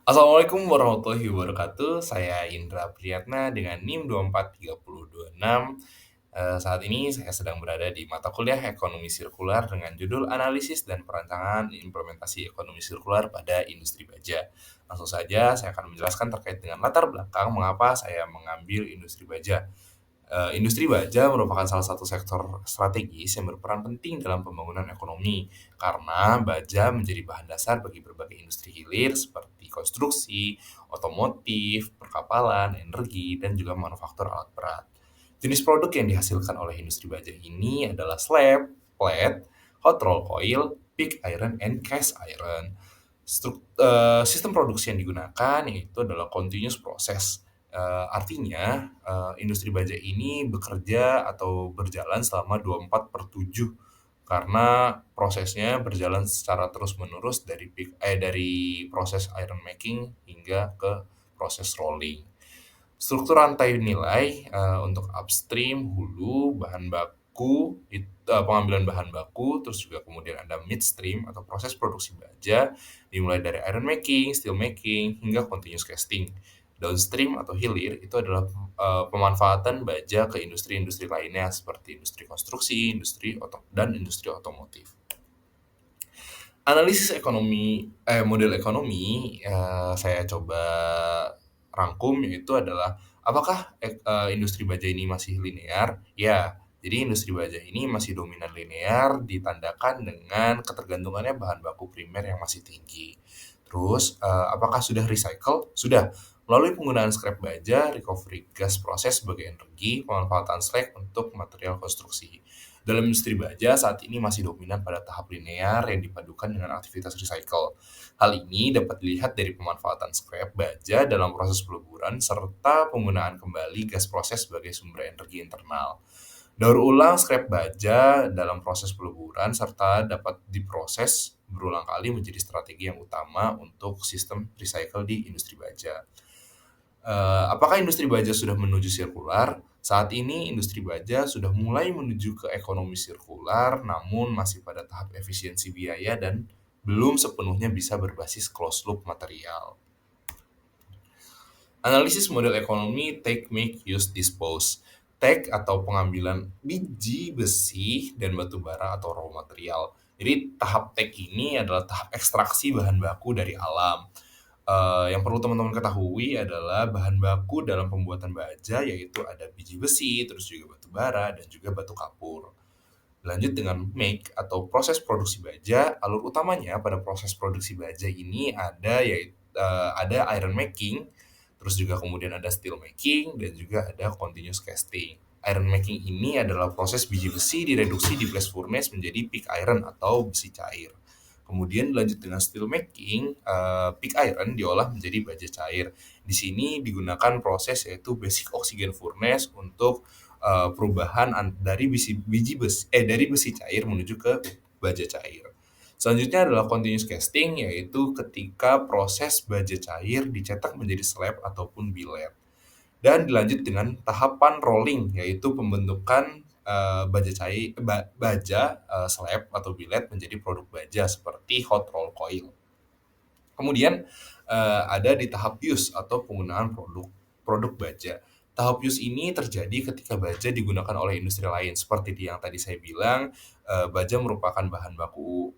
Assalamualaikum warahmatullahi wabarakatuh. Saya Indra Priyatna dengan NIM 24326. Saat ini saya sedang berada di mata kuliah Ekonomi Sirkular dengan judul Analisis dan Perancangan Implementasi Ekonomi Sirkular pada Industri Baja. Langsung saja saya akan menjelaskan terkait dengan latar belakang mengapa saya mengambil industri baja. Industri baja merupakan salah satu sektor strategis yang berperan penting dalam pembangunan ekonomi karena baja menjadi bahan dasar bagi berbagai industri hilir seperti konstruksi, otomotif, perkapalan, energi, dan juga manufaktur alat berat. Jenis produk yang dihasilkan oleh industri baja ini adalah slab, plate, hot roll coil, pig iron, and cast iron. Sistem produksi yang digunakan yaitu adalah continuous process. Artinya, industri baja ini bekerja atau berjalan selama 24/7 karena prosesnya berjalan secara terus-menerus dari proses iron making hingga ke proses rolling. Struktur rantai nilai, untuk upstream, hulu, bahan baku, pengambilan bahan baku, terus juga kemudian ada midstream atau proses produksi baja, dimulai dari iron making, steel making, hingga continuous casting. Downstream atau hilir itu adalah, pemanfaatan baja ke industri-industri lainnya seperti industri konstruksi, dan industri otomotif. Analisis model ekonomi, saya coba rangkum yaitu adalah apakah industri baja ini masih linear? Ya, jadi industri baja ini masih dominan linear ditandakan dengan ketergantungannya bahan baku primer yang masih tinggi. Terus, apakah sudah recycle? Sudah. Melalui penggunaan scrap baja, recovery gas proses sebagai energi, pemanfaatan slag untuk material konstruksi. Dalam industri baja saat ini masih dominan pada tahap linear yang dipadukan dengan aktivitas recycle. Hal ini dapat dilihat dari pemanfaatan scrap baja dalam proses peleburan serta penggunaan kembali gas proses sebagai sumber energi internal. Daur ulang scrap baja dalam proses peleburan serta dapat diproses berulang kali menjadi strategi yang utama untuk sistem recycle di industri baja. Apakah industri baja sudah menuju sirkular? Saat ini industri baja sudah mulai menuju ke ekonomi sirkular, namun masih pada tahap efisiensi biaya dan belum sepenuhnya bisa berbasis closed loop material. Analisis model ekonomi take, make, use, dispose. Take atau pengambilan biji besi dan batu bara atau raw material. Jadi tahap take ini adalah tahap ekstraksi bahan baku dari alam. Yang perlu teman-teman ketahui adalah bahan baku dalam pembuatan baja yaitu ada biji besi, terus juga batu bara, dan juga batu kapur. Lanjut dengan make atau proses produksi baja, alur utamanya pada proses produksi baja ini ada iron making, terus juga kemudian ada steel making, dan juga ada continuous casting. Iron making ini adalah proses biji besi direduksi di blast furnace menjadi pig iron atau besi cair. Kemudian lanjut dengan steel making, pig iron diolah menjadi baja cair. Di sini digunakan proses yaitu basic oxygen furnace untuk perubahan dari besi cair menuju ke baja cair. Selanjutnya adalah continuous casting, yaitu ketika proses baja cair dicetak menjadi slab ataupun billet. Dan dilanjut dengan tahapan rolling, yaitu pembentukan slab atau billet menjadi produk baja seperti hot roll coil. Kemudian ada di tahap use atau penggunaan produk baja. Tahap use ini terjadi ketika baja digunakan oleh industri lain. Seperti yang tadi saya bilang, baja merupakan bahan baku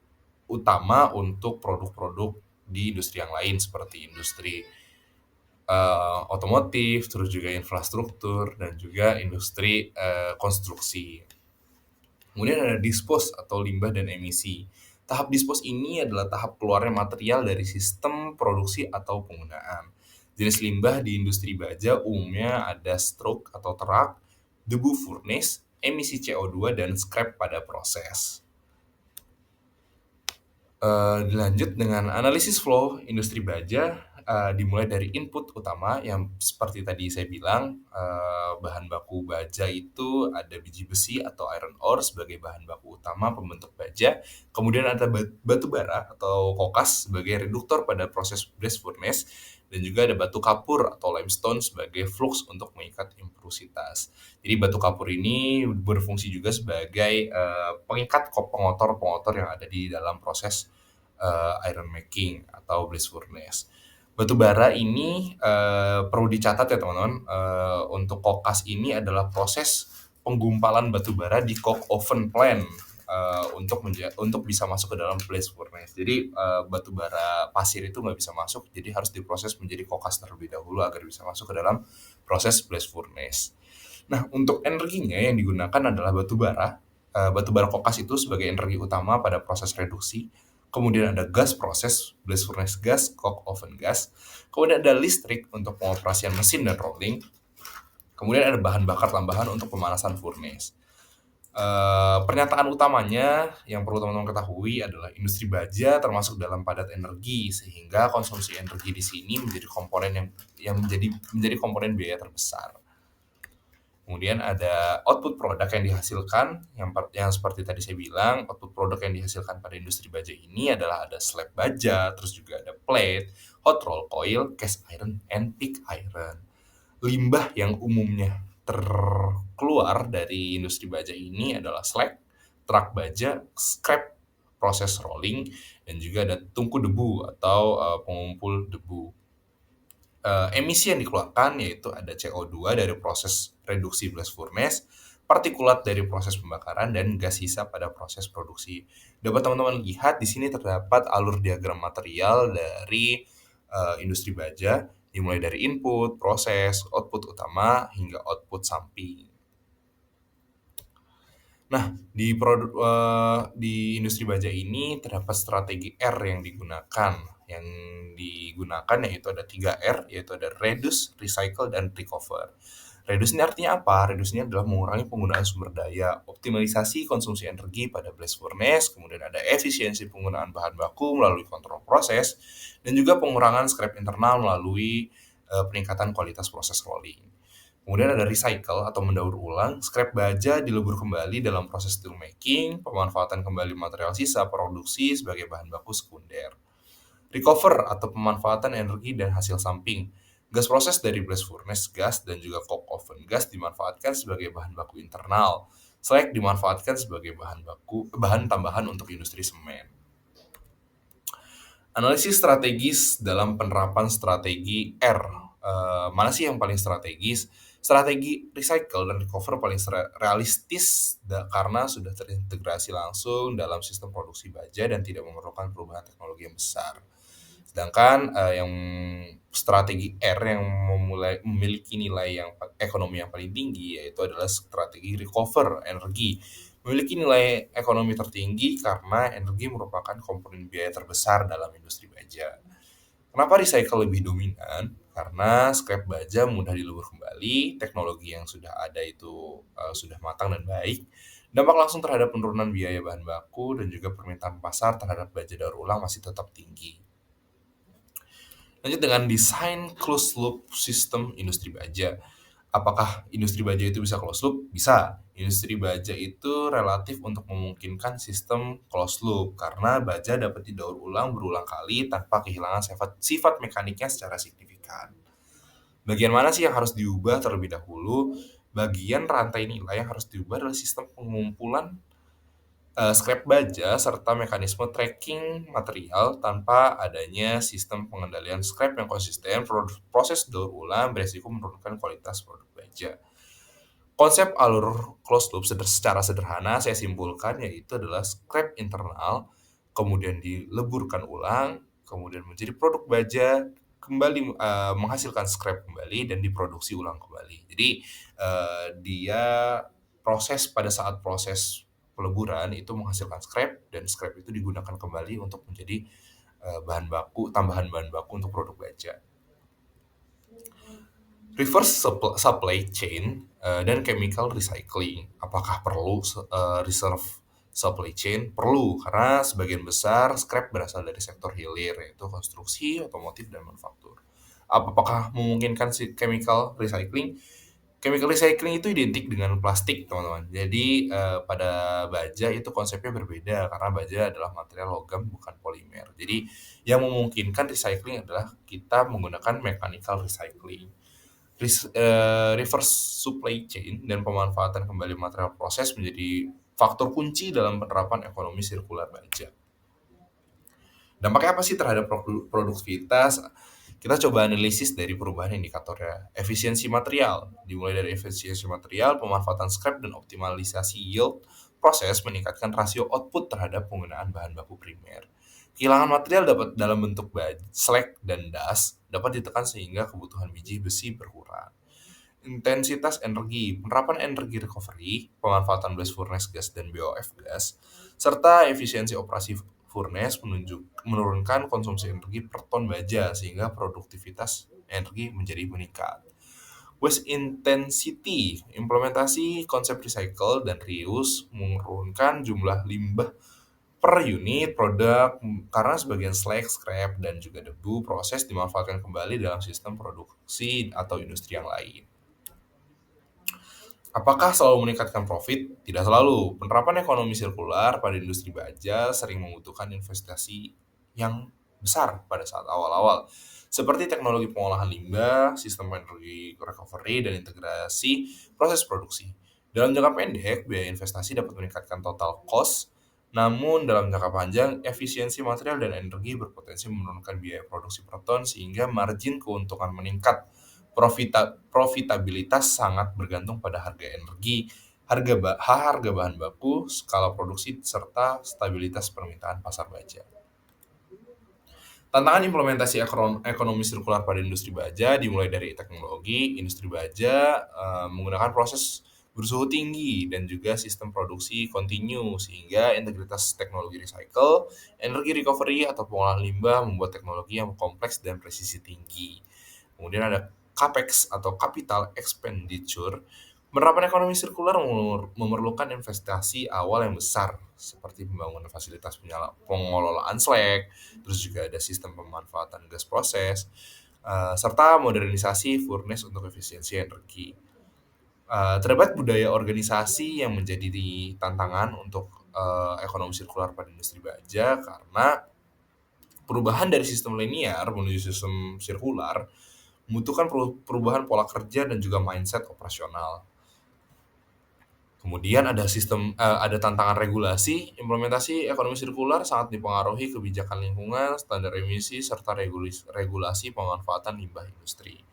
utama untuk produk-produk di industri yang lain seperti industri otomotif, terus juga infrastruktur, dan juga industri konstruksi. Kemudian ada dispose atau limbah dan emisi. Tahap dispose ini adalah tahap keluarnya material dari sistem produksi atau penggunaan. Jenis limbah di industri baja umumnya ada stroke atau terak, debu furnace, emisi CO2, dan scrap pada proses. Dilanjut dengan analisis flow industri baja, dimulai dari input utama yang seperti tadi saya bilang, bahan baku baja itu ada biji besi atau iron ore sebagai bahan baku utama pembentuk baja, kemudian ada batu bara atau kokas sebagai reduktor pada proses blast furnace, dan juga ada batu kapur atau limestone sebagai flux untuk mengikat imprusitas. Jadi batu kapur ini berfungsi juga sebagai pengikat pengotor-pengotor yang ada di dalam proses iron making atau blast furnace. Batu bara ini, perlu dicatat ya teman-teman, untuk kokas ini adalah proses penggumpalan batu bara di coke oven plant, untuk bisa masuk ke dalam blast furnace. Jadi, batu bara pasir itu nggak bisa masuk, jadi harus diproses menjadi kokas terlebih dahulu agar bisa masuk ke dalam proses blast furnace. Nah, untuk energinya yang digunakan adalah batu bara. Batu bara kokas itu sebagai energi utama pada proses reduksi. Kemudian ada gas proses, blast furnace gas, coke oven gas. Kemudian ada listrik untuk pengoperasian mesin dan rolling. Kemudian ada bahan bakar tambahan untuk pemanasan furnace. Pernyataan utamanya yang perlu teman-teman ketahui adalah industri baja termasuk dalam padat energi, sehingga konsumsi energi di sini menjadi komponen yang menjadi komponen biaya terbesar. Kemudian ada output produk yang dihasilkan, yang seperti tadi saya bilang, output produk yang dihasilkan pada industri baja ini adalah ada slab baja, terus juga ada plate, hot roll coil, cast iron, and pig iron. Limbah yang umumnya terkeluar dari industri baja ini adalah slag, truk baja, scrap, proses rolling, dan juga ada tungku debu atau pengumpul debu. Emisi yang dikeluarkan yaitu ada CO2 dari proses reduksi blast furnace, partikulat dari proses pembakaran, dan gas sisa pada proses produksi. Dapat teman-teman lihat di sini terdapat alur diagram material dari industri baja, dimulai dari input, proses, output utama, hingga output samping. Nah, di industri baja ini terdapat strategi R yang digunakan. Yang digunakan yaitu ada 3 R, yaitu ada reduce, recycle, dan recover. Reduce ini artinya apa? Reduce ini adalah mengurangi penggunaan sumber daya, optimalisasi konsumsi energi pada blast furnace, kemudian ada efisiensi penggunaan bahan baku melalui kontrol proses, dan juga pengurangan scrap internal melalui peningkatan kualitas proses rolling. Kemudian ada recycle atau mendaur ulang, scrap baja dilebur kembali dalam proses steel making, pemanfaatan kembali material sisa produksi sebagai bahan baku sekunder. Recover atau pemanfaatan energi dan hasil samping. Gas proses dari blast furnace gas dan juga coke oven gas dimanfaatkan sebagai bahan baku internal. Slag dimanfaatkan sebagai bahan tambahan untuk industri semen. Analisis strategis dalam penerapan strategi R. Mana sih yang paling strategis? Strategi recycle dan recover paling realistis karena sudah terintegrasi langsung dalam sistem produksi baja dan tidak memerlukan perubahan teknologi yang besar. Sedangkan yang strategi R yang memiliki nilai ekonomi yang paling tinggi yaitu adalah strategi recover energi. Memiliki nilai ekonomi tertinggi karena energi merupakan komponen biaya terbesar dalam industri baja. Kenapa recycle lebih dominan? Karena scrap baja mudah dilebur kembali, teknologi yang sudah ada itu sudah matang dan baik. Dampak langsung terhadap penurunan biaya bahan baku dan juga permintaan pasar terhadap baja daur ulang masih tetap tinggi. Lanjut dengan desain closed loop sistem industri baja. Apakah industri baja itu bisa closed loop? Bisa. Industri baja itu relatif untuk memungkinkan sistem closed loop karena baja dapat didaur ulang berulang kali tanpa kehilangan sifat mekaniknya secara signifikan. Bagian mana sih yang harus diubah terlebih dahulu? Bagian rantai nilai yang harus diubah adalah sistem pengumpulan scrap baja serta mekanisme tracking material tanpa adanya sistem pengendalian scrap yang konsisten, proses daur ulang beresiko menurunkan kualitas produk baja. Konsep alur closed loop secara sederhana saya simpulkan yaitu adalah scrap internal, kemudian dileburkan ulang, kemudian menjadi produk baja, kembali menghasilkan scrap kembali dan diproduksi ulang kembali. Jadi dia pada saat proses peleburan itu menghasilkan scrap dan scrap itu digunakan kembali untuk menjadi tambahan bahan baku untuk produk baja. Reverse supply chain dan chemical recycling. Apakah perlu reserve supply chain? Perlu, karena sebagian besar scrap berasal dari sektor hilir, yaitu konstruksi, otomotif, dan manufaktur. Apakah memungkinkan chemical recycling? Chemical recycling itu identik dengan plastik, teman-teman. Jadi, pada baja itu konsepnya berbeda karena baja adalah material logam bukan polimer. Jadi, yang memungkinkan recycling adalah kita menggunakan mechanical recycling. Reverse supply chain dan pemanfaatan kembali material proses menjadi faktor kunci dalam penerapan ekonomi sirkular baja. Dampaknya apa sih terhadap produktivitas? Kita coba analisis dari perubahan indikatornya. Efisiensi material, dimulai dari efisiensi material, pemanfaatan scrap dan optimalisasi yield, proses meningkatkan rasio output terhadap penggunaan bahan baku primer. Kehilangan material dapat dalam bentuk slag dan das dapat ditekan sehingga kebutuhan biji besi berkurang. Intensitas energi, penerapan energi recovery, pemanfaatan blast furnace gas dan BOF gas, serta efisiensi operasi furnace menurunkan konsumsi energi per ton baja sehingga produktivitas energi menjadi meningkat. Waste intensity, implementasi konsep recycle dan reuse menurunkan jumlah limbah per unit produk karena sebagian slag, scrap, dan juga debu proses dimanfaatkan kembali dalam sistem produksi atau industri yang lain. Apakah selalu meningkatkan profit? Tidak selalu. Penerapan ekonomi sirkular pada industri baja sering membutuhkan investasi yang besar pada saat awal-awal, seperti teknologi pengolahan limbah, sistem energi recovery, dan integrasi proses produksi. Dalam jangka pendek, biaya investasi dapat meningkatkan total cost, namun dalam jangka panjang, efisiensi material dan energi berpotensi menurunkan biaya produksi per ton sehingga margin keuntungan meningkat. Profitabilitas sangat bergantung pada harga energi, harga bahan baku, skala produksi, serta stabilitas permintaan pasar baja. Tantangan implementasi ekonomi sirkular pada industri baja dimulai dari teknologi. Industri baja menggunakan proses bersuhu tinggi dan juga sistem produksi kontinu sehingga integritas teknologi recycle, energi recovery atau pengolahan limbah membuat teknologi yang kompleks dan presisi tinggi. Kemudian ada CAPEX atau capital expenditure. Penerapan ekonomi sirkular memerlukan investasi awal yang besar seperti pembangunan fasilitas pengelolaan slag, terus juga ada sistem pemanfaatan gas proses, serta modernisasi furnace untuk efisiensi energi. Terdapat budaya organisasi yang menjadi tantangan untuk ekonomi sirkular pada industri baja karena perubahan dari sistem linear menuju sistem sirkular membutuhkan perubahan pola kerja dan juga mindset operasional. Kemudian ada tantangan regulasi. Implementasi ekonomi sirkular sangat dipengaruhi kebijakan lingkungan, standar emisi, serta regulasi pemanfaatan limbah industri.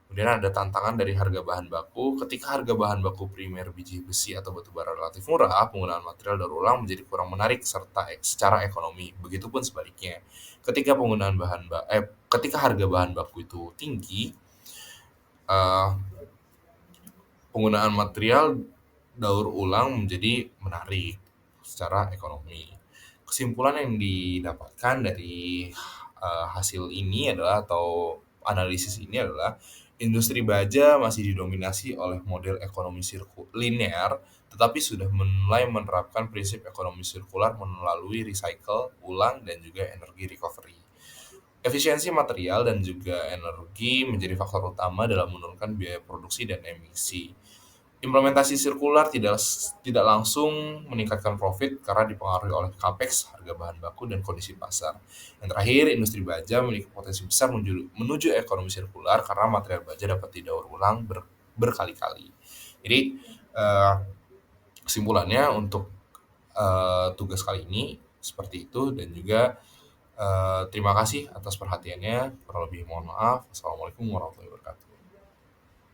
Kemudian ada tantangan dari harga bahan baku. Ketika harga bahan baku primer biji besi atau batu bara relatif murah, penggunaan material daur ulang menjadi kurang menarik secara ekonomi. Begitupun sebaliknya. Ketika harga bahan baku itu tinggi, eh, penggunaan material daur ulang menjadi menarik secara ekonomi. Kesimpulan yang didapatkan dari hasil ini adalah atau analisis ini adalah industri baja masih didominasi oleh model ekonomi linear, tetapi sudah mulai menerapkan prinsip ekonomi sirkular melalui recycle, ulang, dan juga energi recovery. Efisiensi material dan juga energi menjadi faktor utama dalam menurunkan biaya produksi dan emisi. Implementasi sirkular tidak langsung meningkatkan profit karena dipengaruhi oleh capex, harga bahan baku, dan kondisi pasar. Yang terakhir, industri baja memiliki potensi besar menuju ekonomi sirkular karena material baja dapat didaur ulang berkali-kali. Jadi, eh, kesimpulannya untuk tugas kali ini seperti itu dan juga terima kasih atas perhatiannya. Kurang lebih mohon maaf. Assalamualaikum warahmatullahi wabarakatuh.